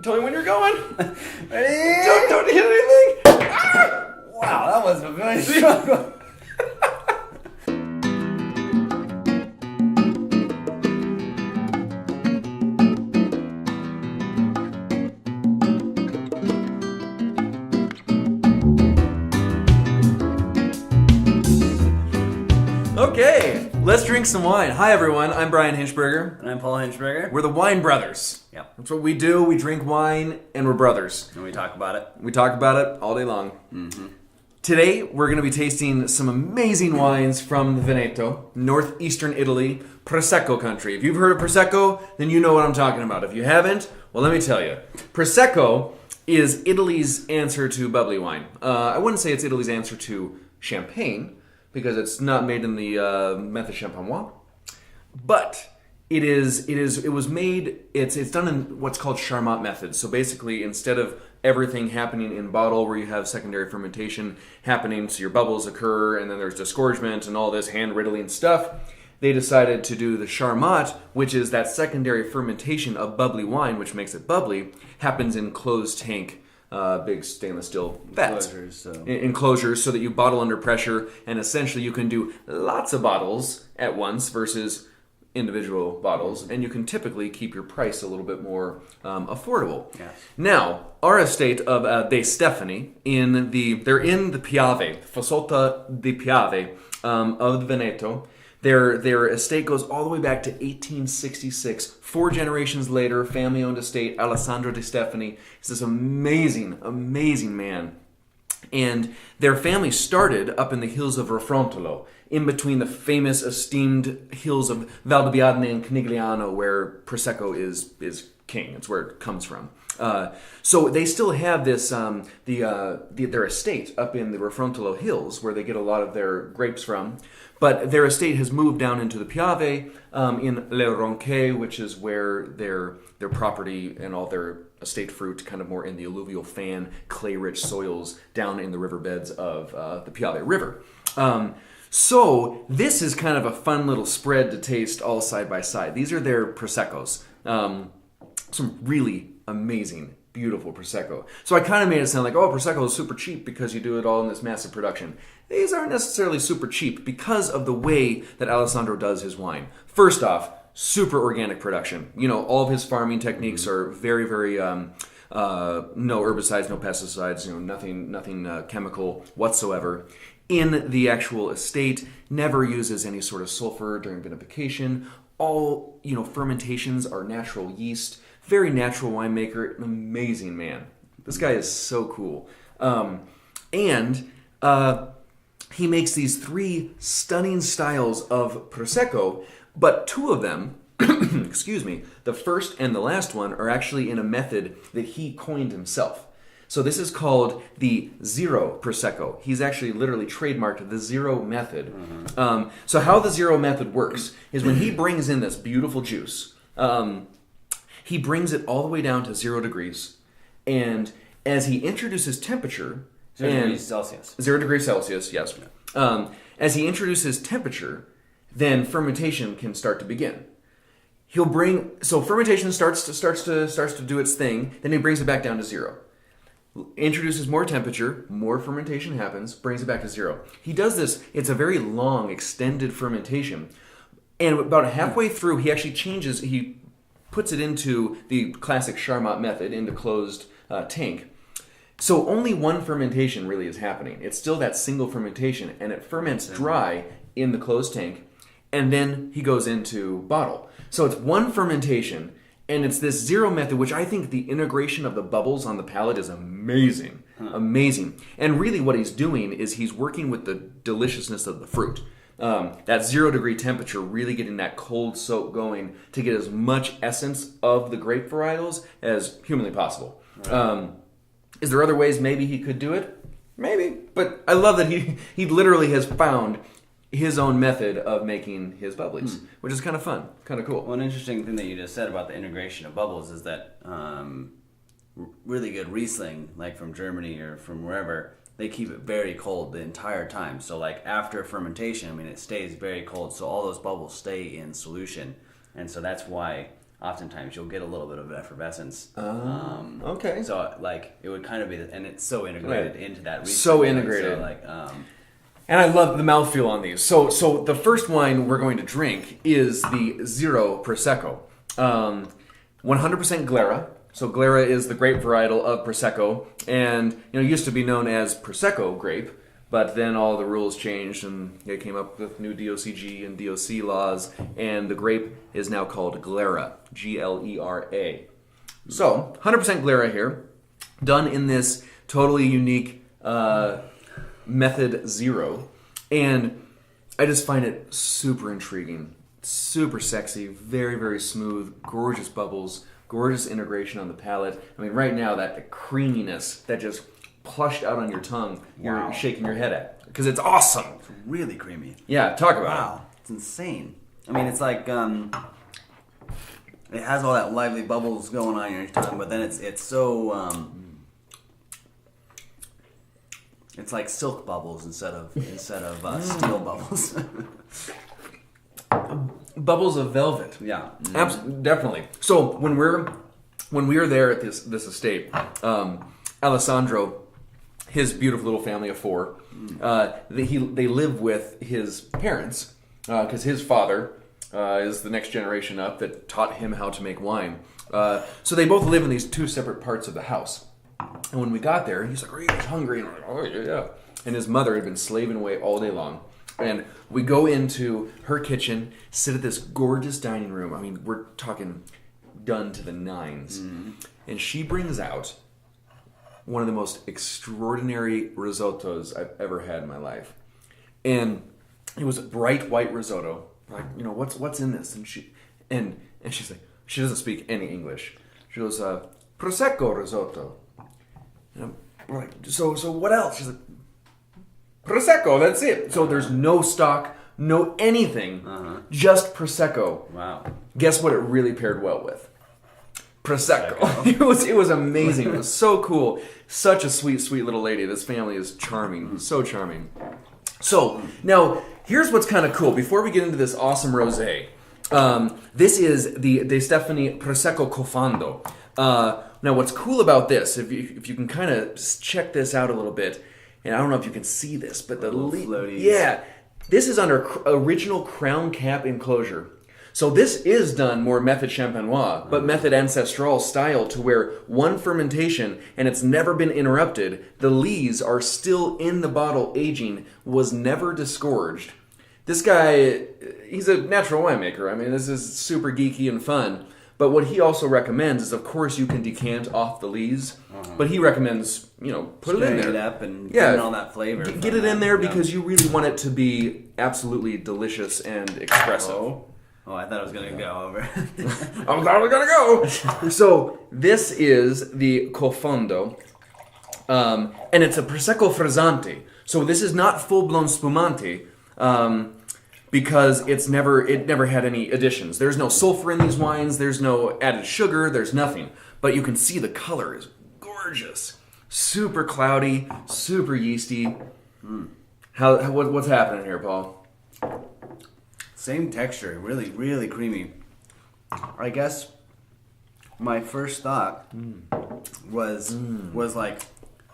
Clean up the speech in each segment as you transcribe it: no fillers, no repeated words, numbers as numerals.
Tell me when you're going. Ready? Don't hit anything. Ah! Wow, that was a very struggle. Okay, let's drink some wine. Hi everyone, I'm Bryan Hinschberger. And I'm Paul Hinschberger. We're the Wine Brothers. Yep. That's what we do. We drink wine and we're brothers. And we talk about it. We talk about it all day long. Mm-hmm. Today, we're going to be tasting some amazing wines from the Veneto, northeastern Italy, Prosecco country. If you've heard of Prosecco, then you know what I'm talking about. If you haven't, well, let me tell you. Prosecco is Italy's answer to bubbly wine. I wouldn't say it's Italy's answer to champagne, because it's not made in the method champenois, but it's done in what's called Charmat method. So basically, instead of everything happening in bottle where you have secondary fermentation happening, so your bubbles occur and then there's disgorgement and all this hand riddling stuff, they decided to do the Charmat, which is that secondary fermentation of bubbly wine, which makes it bubbly, happens in closed tank, big stainless steel vats. Enclosures, so that you bottle under pressure, and essentially you can do lots of bottles at once versus individual bottles, and you can typically keep your price a little bit more affordable. Yes. Now, our estate of De Stefani, they're in the Piave, Fasolta di Piave of the Veneto. Their estate goes all the way back to 1866. 4 generations later, family-owned estate, Alessandro De Stefani. He's this amazing, amazing man. And their family started up in the hills of Rafrontolo, in between the famous, esteemed hills of Valdobbiadene and Canigliano, where Prosecco is king. It's where it comes from. So they still have this their estate up in the Rafrontolo hills, where they get a lot of their grapes from. But their estate has moved down into the Piave in Le Ronche, which is where their property and all their estate fruit, kind of more in the alluvial fan, clay-rich soils down in the riverbeds of the Piave River. So this is kind of a fun little spread to taste all side by side. These are their Proseccos. Some really amazing, beautiful Prosecco. So I kind of made it sound like, Prosecco is super cheap because you do it all in this massive production. These aren't necessarily super cheap because of the way that Alessandro does his wine. First off, super organic production. You know, all of his farming techniques are very, very no herbicides, no pesticides, nothing chemical whatsoever. In the actual estate, never uses any sort of sulfur during vinification. All, fermentations are natural yeast. Very natural winemaker, an amazing man. This guy is so cool. He makes these 3 stunning styles of Prosecco, but 2 of them, excuse me, the first and the last one are actually in a method that he coined himself. So this is called the Zero Prosecco. He's actually literally trademarked the Zero method. Mm-hmm. So how the Zero method works is when he brings in this beautiful juice, he brings it all the way down to 0 degrees, and as he introduces temperature... 0 degrees Celsius. 0 degrees Celsius, yes. As he introduces temperature, then fermentation can start to begin. Fermentation starts to do its thing, then he brings it back down to 0. Introduces more temperature, more fermentation happens, brings it back to 0. He does this, it's a very long, extended fermentation, and about halfway through, he actually he puts it into the classic Charmat method, into closed tank. So only one fermentation really is happening. It's still that single fermentation, and it ferments dry in the closed tank, and then he goes into bottle. So it's one fermentation, and it's this 0 method, which I think the integration of the bubbles on the palate is amazing. Amazing. And really what he's doing is he's working with the deliciousness of the fruit. That 0 degree temperature, really getting that cold soak going to get as much essence of the grape varietals as humanly possible. Right. Is there other ways maybe he could do it? Maybe. But I love that he literally has found his own method of making his bubblies, which is kind of fun, kind of cool. One interesting thing that you just said about the integration of bubbles is that really good Riesling, like from Germany or from wherever, they keep it very cold the entire time. So like after fermentation, it stays very cold. So all those bubbles stay in solution. And so that's why oftentimes you'll get a little bit of effervescence. Okay. So like it would kind of be, and it's so integrated into that. Riesling, So integrated. So like, and I love the mouthfeel on these. So the first wine we're going to drink is the Zero Prosecco. 100% Glera. So Glera is the grape varietal of Prosecco, and it used to be known as Prosecco grape, but then all the rules changed, and they came up with new DOCG and DOC laws, and the grape is now called Glera, Glera. So 100% Glera here, done in this totally unique method zero, and I just find it super intriguing, super sexy, very, very smooth, gorgeous bubbles, gorgeous integration on the palate. I mean, right now, that creaminess that just plushed out on your tongue, you're shaking your head at, because it's awesome. it's really creamy. Yeah, talk about Wow, it's insane. I mean, it's like it has all that lively bubbles going on in your tongue, but then it's so it's like silk bubbles instead of steel bubbles. Bubbles of velvet. Yeah, Definitely. So when we were there at this estate, Alessandro, his beautiful little family of four, they live with his parents because his father is the next generation up that taught him how to make wine. So they both live in these two separate parts of the house. And when we got there, he's like, "Are you guys hungry?" And we're like, "Oh yeah." And his mother had been slaving away all day long. And we go into her kitchen, sit at this gorgeous dining room. I mean, we're talking done to the nines. And she brings out one of the most extraordinary risottos I've ever had in my life. And it was a bright white risotto. We're like, what's in this? And she's like, she doesn't speak any English. She goes, Prosecco risotto. And we're like, so what else? She's like, Prosecco, that's it. So there's no stock, no anything, just Prosecco. Wow. Guess what it really paired well with? Prosecco. It was amazing. It was so cool. Such a sweet, sweet little lady. This family is charming. So charming. So, now, here's what's kind of cool. Before we get into this awesome rosé, this is the De Stefani Prosecco Col Fondo. Now, what's cool about this, if you can kind of check this out a little bit, and I don't know if you can see this, but this is under original crown cap enclosure. So this is done more method champenois, but method ancestral style, to where one fermentation and it's never been interrupted. The lees are still in the bottle aging, was never disgorged. This guy, he's a natural winemaker. I mean, this is super geeky and fun. But what he also recommends is, of course, you can decant off the lees, but he recommends, put it in there. It up and get all that flavor. Get it in there because you really want it to be absolutely delicious and expressive. Oh, I thought I was going to go over. I was going to go. So this is the Col Fondo, and it's a Prosecco frizzante. So this is not full-blown spumante, because it never had any additions. There's no sulfur in these wines. There's no added sugar. There's nothing. But you can see the color is gorgeous, super cloudy, super yeasty. What's happening here, Paul? Same texture, really, really creamy. I guess my first thought was like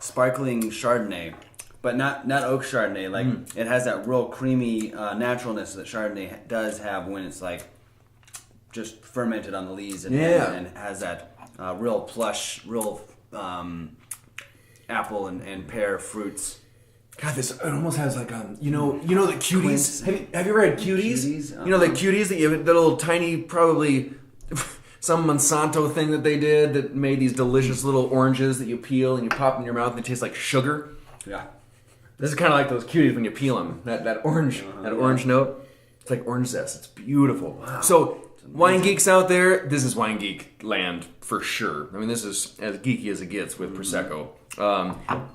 sparkling Chardonnay, but not oak Chardonnay. Like it has that real creamy naturalness that Chardonnay does have when it's like just fermented on the lees and has that real plush, real apple and pear fruits. God, it almost has like the cuties. Have you ever had cuties? Cuties? You know the cuties that the little tiny, probably some Monsanto thing that they did that made these delicious little oranges that you peel and you pop in your mouth and they taste like sugar. Yeah, this is kind of like those cuties when you peel them. That orange, orange note. It's like orange zest. It's beautiful. Wow. So wine geeks out there, this is wine geek land for sure. I mean, this is as geeky as it gets with Prosecco.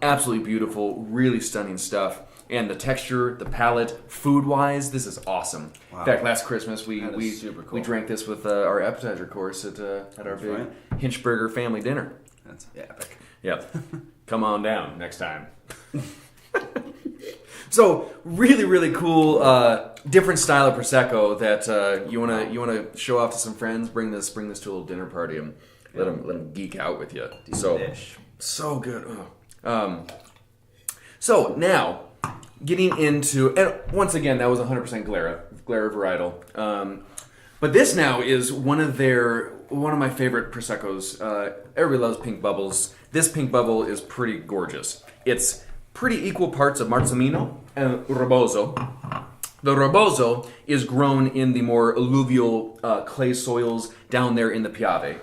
Absolutely beautiful, really stunning stuff. And the texture, the palate, food-wise, this is awesome. Wow. In fact, last Christmas we drank this with our appetizer course at our big Hinschberger family dinner. That's epic. Yep. Come on down next time. So really, really cool, different style of prosecco that you wanna show off to some friends. Bring this to a little dinner party and let them geek out with you. So good. Oh. So now getting into, and once again that was 100% Glera varietal. But this now is one of my favorite proseccos. Everybody loves pink bubbles. This pink bubble is pretty gorgeous. It's pretty equal parts of Marzamino and Rebozo. The Rebozo is grown in the more alluvial clay soils down there in the Piave.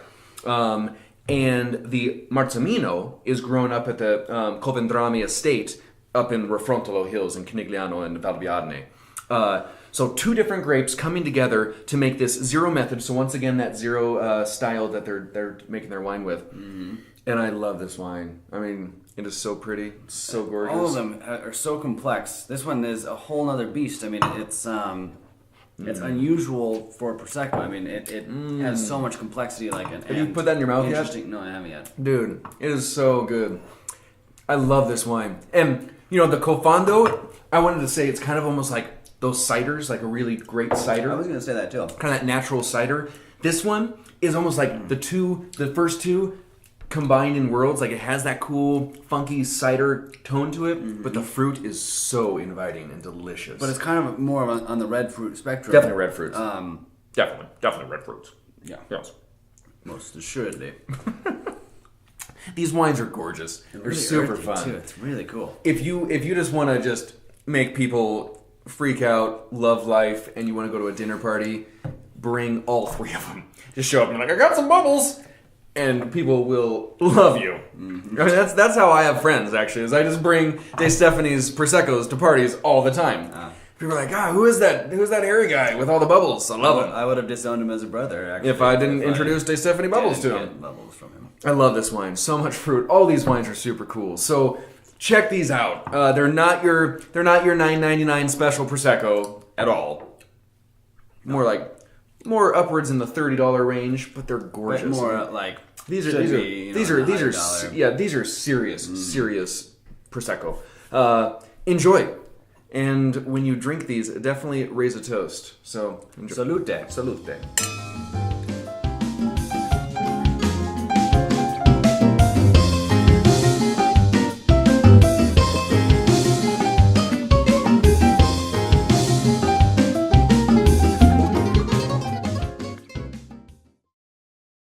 And the Marzamino is grown up at the Covendrami estate up in Refrontolo Hills in Canigliano and Valbiadene. So two different grapes coming together to make this zero method. So once again, that zero style that they're making their wine with. Mm-hmm. And I love this wine. I mean, it is so pretty, so gorgeous. All of them are so complex. This one is a whole other beast. I mean, it's unusual for a prosecco. I mean, it has so much complexity. Have you put that in your mouth yet? No, I haven't yet. Dude, it is so good. I love this wine. And the Col Fondo, I wanted to say it's kind of almost like those ciders, like a really great cider. I was going to say that too. Kind of that natural cider. This one is almost like the first two combined in worlds. Like it has that cool, funky cider tone to it, but the fruit is so inviting and delicious. But it's kind of more on the red fruit spectrum. Definitely red fruits. Definitely red fruits. Yeah. Yes. Most assuredly. These wines are gorgeous. They're really super fun. Too. It's really cool. If you just want to just make people freak out, love life, and you want to go to a dinner party, bring all three of them. Just show up and be like, I got some bubbles, and people will love you. Mm-hmm. I mean, that's how I have friends. Actually, is I just bring De Stefani's proseccos to parties all the time. People are like, who is that? Who's that hairy guy with all the bubbles? I love him. I would have disowned him as a brother, actually. If I didn't introduce De Stefani bubbles to him. Bubbles from him. I love this wine. So much fruit. All these wines are super cool. So check these out. They're not your $9.99 special prosecco at all. More upwards in the $30 range, but they're gorgeous. But more like these are serious prosecco. Enjoy. And when you drink these, definitely raise a toast. So enjoy. Salute. Salute.